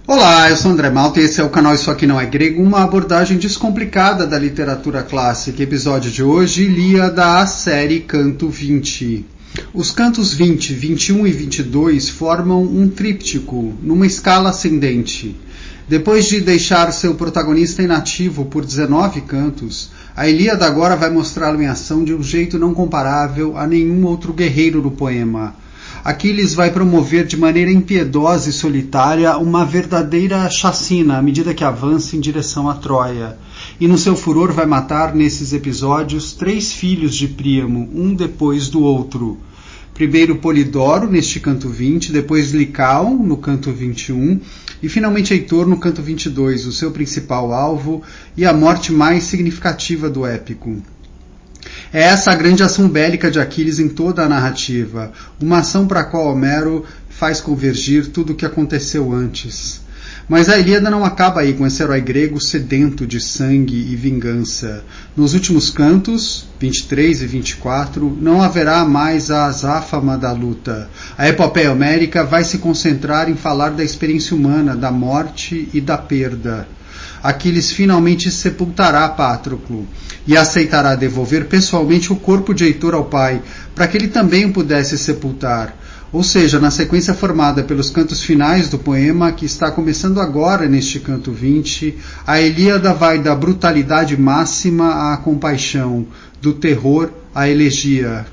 Olá, eu sou André Malta e esse é o canal Isso Aqui Não É Grego, uma abordagem descomplicada da literatura clássica. Episódio de hoje, Ilíada, a série Canto 20. Os cantos 20, 21 e 22 formam um tríptico, numa escala ascendente. Depois de deixar seu protagonista inativo por 19 cantos, a Ilíada agora vai mostrá-lo em ação de um jeito não comparável a nenhum outro guerreiro do poema. Aquiles vai promover de maneira impiedosa e solitária uma verdadeira chacina à medida que avança em direção a Troia. E no seu furor vai matar nesses episódios 3 filhos de Príamo, um depois do outro. Primeiro Polidoro, neste canto 20, depois Licaon, no canto 21, e finalmente Heitor, no canto 22, o seu principal alvo e a morte mais significativa do épico. É essa a grande ação bélica de Aquiles em toda a narrativa, uma ação para a qual Homero faz convergir tudo o que aconteceu antes. Mas a Ilíada não acaba aí com esse herói grego sedento de sangue e vingança. Nos últimos cantos, 23 e 24, não haverá mais a azáfama da luta. A epopeia homérica vai se concentrar em falar da experiência humana, da morte e da perda. Aquiles finalmente sepultará Patroclo e aceitará devolver pessoalmente o corpo de Heitor ao pai, para que ele também o pudesse sepultar. Ou seja, na sequência formada pelos cantos finais do poema, que está começando agora neste canto 20, a Ilíada vai da brutalidade máxima à compaixão, do terror à elegia.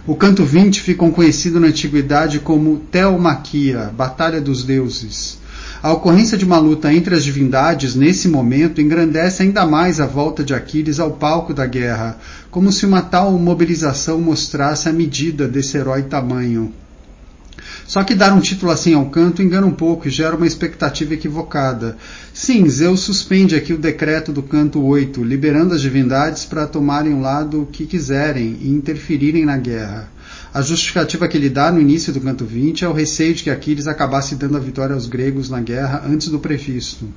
O canto 20 ficou conhecido na antiguidade como Teumaquia, Batalha dos Deuses. A ocorrência de uma luta entre as divindades, nesse momento, engrandece ainda mais a volta de Aquiles ao palco da guerra, como se uma tal mobilização mostrasse a medida desse herói tamanho. Só que dar um título assim ao canto engana um pouco e gera uma expectativa equivocada. Sim, Zeus suspende aqui o decreto do canto 8, liberando as divindades para tomarem o lado que quiserem e interferirem na guerra. A justificativa que ele dá no início do canto 20 é o receio de que Aquiles acabasse dando a vitória aos gregos na guerra antes do previsto.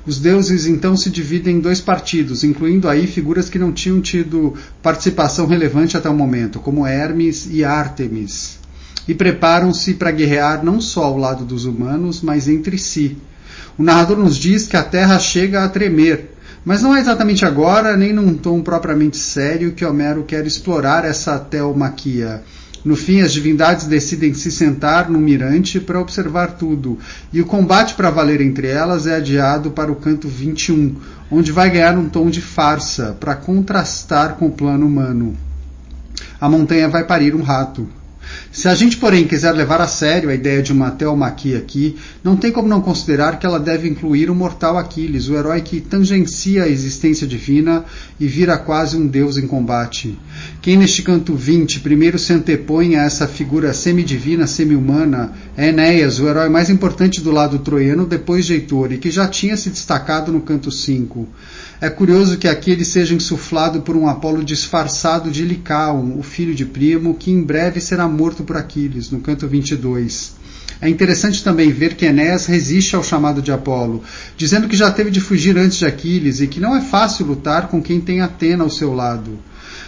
Os deuses então se dividem em 2 partidos, incluindo aí figuras que não tinham tido participação relevante até o momento, como Hermes e Ártemis, e preparam-se para guerrear não só ao lado dos humanos, mas entre si. O narrador nos diz que a terra chega a tremer, mas não é exatamente agora, nem num tom propriamente sério, que Homero quer explorar essa teumaquia. No fim, as divindades decidem se sentar num mirante para observar tudo, e o combate para valer entre elas é adiado para o canto 21, onde vai ganhar um tom de farsa, para contrastar com o plano humano. A montanha vai parir um rato. Se a gente, porém, quiser levar a sério a ideia de uma teumaquia aqui, não tem como não considerar que ela deve incluir o mortal Aquiles, o herói que tangencia a existência divina e vira quase um deus em combate. Quem neste canto 20 primeiro se antepõe a essa figura semidivina, semi-humana, é Enéas, o herói mais importante do lado troiano depois de Heitor, e que já tinha se destacado no canto 5. É curioso que aqui ele seja insuflado por um Apolo disfarçado de Licaon, o filho de Príamo, que em breve será morto por Aquiles, no canto 22. É interessante também ver que Enéas resiste ao chamado de Apolo, dizendo que já teve de fugir antes de Aquiles e que não é fácil lutar com quem tem Atena ao seu lado.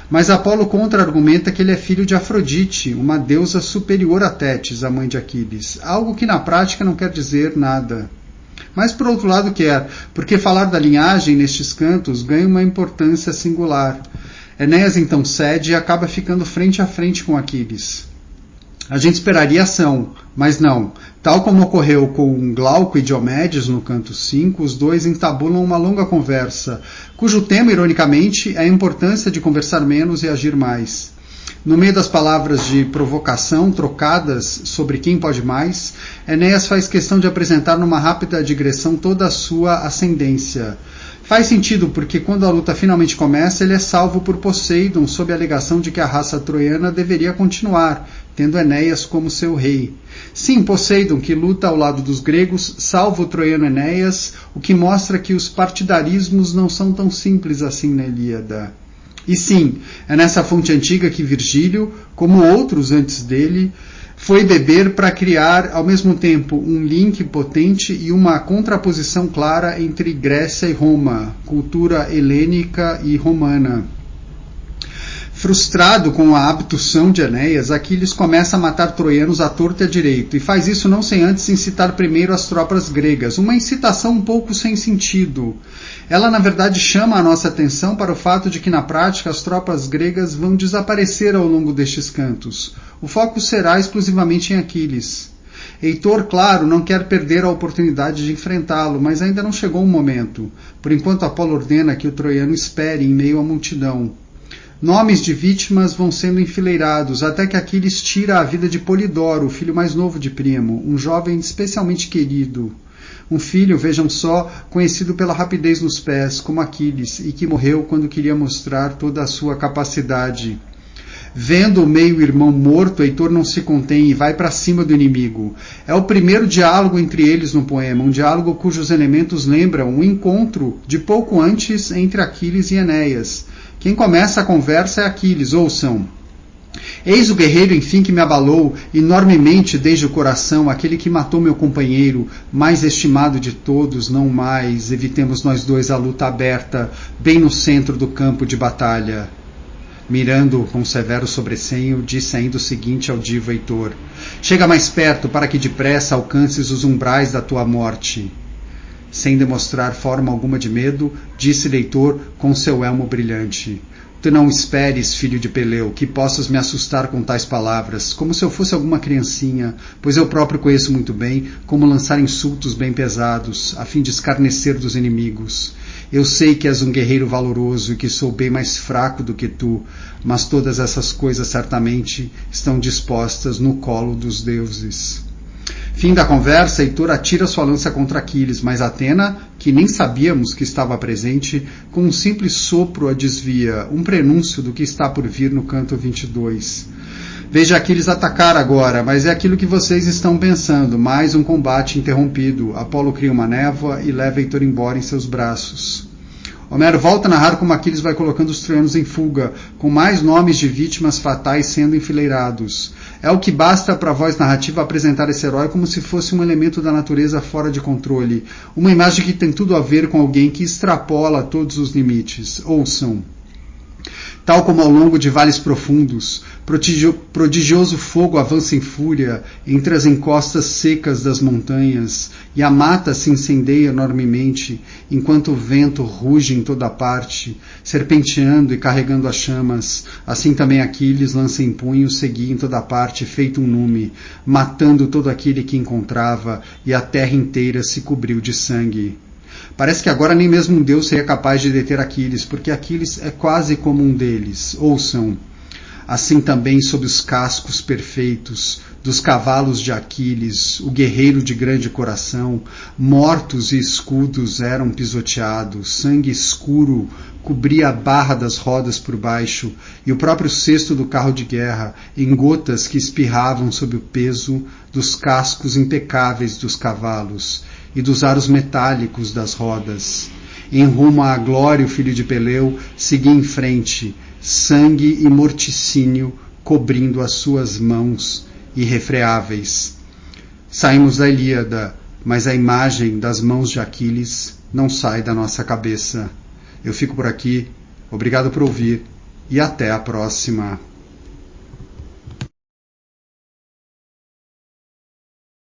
Mas Apolo contra-argumenta que ele é filho de Afrodite, uma deusa superior a Tétis, a mãe de Aquiles, algo que na prática não quer dizer nada. Mas por outro lado quer, porque falar da linhagem nestes cantos ganha uma importância singular. Enéas então cede e acaba ficando frente a frente com Aquiles. A gente esperaria ação, mas não. Tal como ocorreu com Glauco e Diomedes no canto 5, os dois entabulam uma longa conversa, cujo tema, ironicamente, é a importância de conversar menos e agir mais. No meio das palavras de provocação trocadas sobre quem pode mais, Enéas faz questão de apresentar numa rápida digressão toda a sua ascendência. Faz sentido porque quando a luta finalmente começa, ele é salvo por Poseidon sob a alegação de que a raça troiana deveria continuar, tendo Enéas como seu rei. Sim, Poseidon, que luta ao lado dos gregos, salva o troiano Enéas, o que mostra que os partidarismos não são tão simples assim na Ilíada. E sim, é nessa fonte antiga que Virgílio, como outros antes dele, foi beber para criar ao mesmo tempo um link potente e uma contraposição clara entre Grécia e Roma, cultura helênica e romana. Frustrado com a abdução de Enéas, Aquiles começa a matar troianos à torta e à direito, e faz isso não sem antes incitar primeiro as tropas gregas, uma incitação um pouco sem sentido. Ela, na verdade, chama a nossa atenção para o fato de que, na prática, as tropas gregas vão desaparecer ao longo destes cantos. O foco será exclusivamente em Aquiles. Heitor, claro, não quer perder a oportunidade de enfrentá-lo, mas ainda não chegou o momento. Por enquanto, Apolo ordena que o troiano espere em meio à multidão. Nomes de vítimas vão sendo enfileirados, até que Aquiles tira a vida de Polidoro, o filho mais novo de Príamo, um jovem especialmente querido. Um filho, vejam só, conhecido pela rapidez nos pés, como Aquiles, e que morreu quando queria mostrar toda a sua capacidade. Vendo o meio-irmão morto, Heitor não se contém e vai para cima do inimigo. É o primeiro diálogo entre eles no poema, um diálogo cujos elementos lembram um encontro de pouco antes entre Aquiles e Enéas. Quem começa a conversa é Aquiles, ouçam. Eis o guerreiro, enfim, que me abalou enormemente desde o coração, aquele que matou meu companheiro, mais estimado de todos, não mais, evitemos nós dois a luta aberta, bem no centro do campo de batalha. Mirando com severo sobressenho, disse ainda o seguinte ao divo Heitor: chega mais perto para que depressa alcances os umbrais da tua morte. Sem demonstrar forma alguma de medo, disse-lhe Heitor com seu elmo brilhante: tu não esperes, filho de Peleu, que possas me assustar com tais palavras, como se eu fosse alguma criancinha, pois eu próprio conheço muito bem como lançar insultos bem pesados, a fim de escarnecer dos inimigos. Eu sei que és um guerreiro valoroso e que sou bem mais fraco do que tu, mas todas essas coisas certamente estão dispostas no colo dos deuses. Fim da conversa, Heitor atira sua lança contra Aquiles, mas Atena, que nem sabíamos que estava presente, com um simples sopro a desvia, um prenúncio do que está por vir no canto 22. Veja Aquiles atacar agora, mas é aquilo que vocês estão pensando, mais um combate interrompido. Apolo cria uma névoa e leva Heitor embora em seus braços. Homero volta a narrar como Aquiles vai colocando os troianos em fuga, com mais nomes de vítimas fatais sendo enfileirados. É o que basta para a voz narrativa apresentar esse herói como se fosse um elemento da natureza fora de controle, uma imagem que tem tudo a ver com alguém que extrapola todos os limites. Ouçam. Tal como ao longo de vales profundos, prodigioso fogo avança em fúria entre as encostas secas das montanhas, e a mata se incendeia enormemente, enquanto o vento ruge em toda parte, serpenteando e carregando as chamas. Assim também Aquiles lança em punho, seguia em toda parte, feito um nume, matando todo aquele que encontrava, e a terra inteira se cobriu de sangue. Parece que agora nem mesmo um deus seria capaz de deter Aquiles, porque Aquiles é quase como um deles. Ouçam. Assim também sob os cascos perfeitos dos cavalos de Aquiles, o guerreiro de grande coração, mortos e escudos eram pisoteados, sangue escuro cobria a barra das rodas por baixo, e o próprio cesto do carro de guerra, em gotas que espirravam sob o peso dos cascos impecáveis dos cavalos e dos aros metálicos das rodas. Em rumo à glória, o filho de Peleu seguia em frente, sangue e morticínio cobrindo as suas mãos irrefreáveis. Saímos da Ilíada, mas a imagem das mãos de Aquiles não sai da nossa cabeça. Eu fico por aqui, obrigado por ouvir e até a próxima.